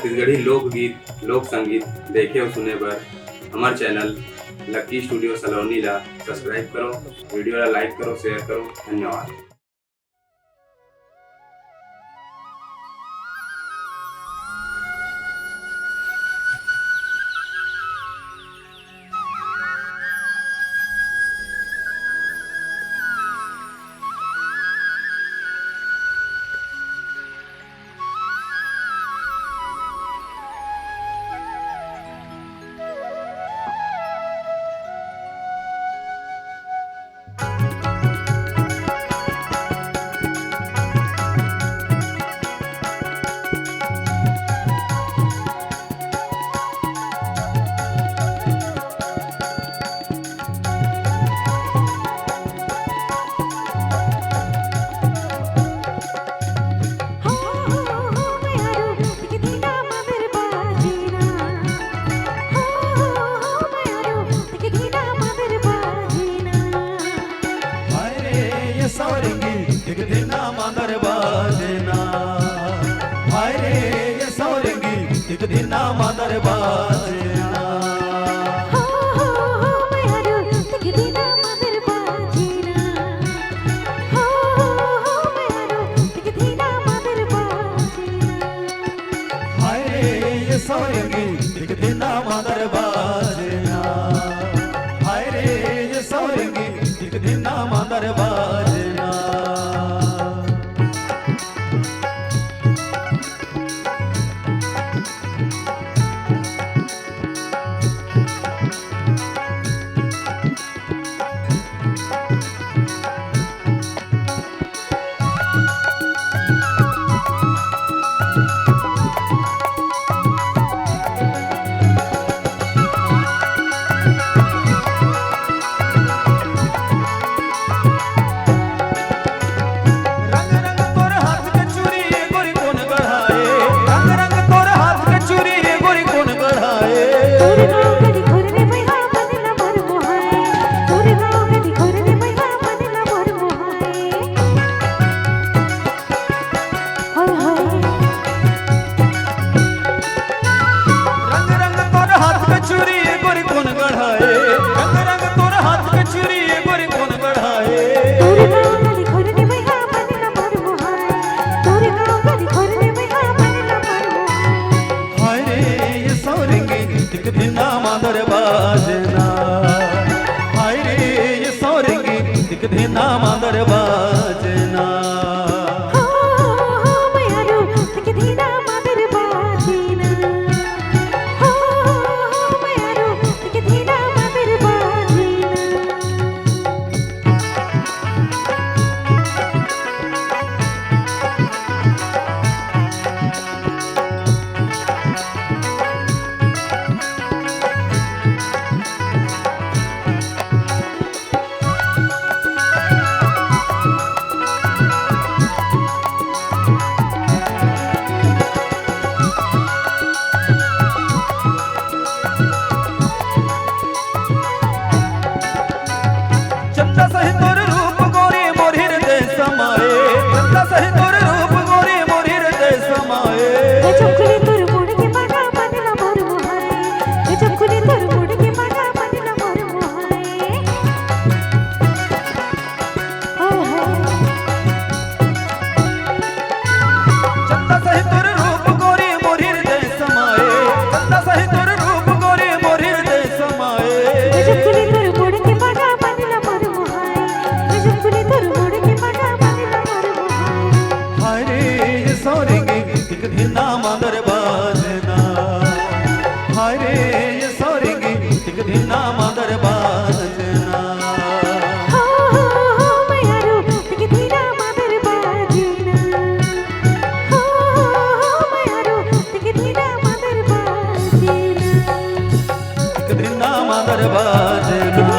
छत्तीसगढ़ी लोकगीत लोक संगीत देखे और सुने बर हमार चैनल लकी स्टूडियो सलोनी ला सब्सक्राइब करो, वीडियो ला लाइक करो, शेयर करो। धन्यवाद। एक दिन मादर बाजना मयारू एक दिन मादर बाजना मयारू एक दिन मादर बाजना हाय रे ये सौरंगी एक दिन मादर बाजना हाय रे ये सौरंगी एक दिन मादर बाजना नाम अंदर बाजना मयारू एक दिन मादर बाजना मयारू एक दिन मादर बाजना नाम अंदर बाजना हाय रे ये सौरंगी एक दिन नाम अंदर बाजना मयारू एक दिन मादर बाजना मयारू एक दिन मादर बाजना एक दिन नाम अंदर बाजना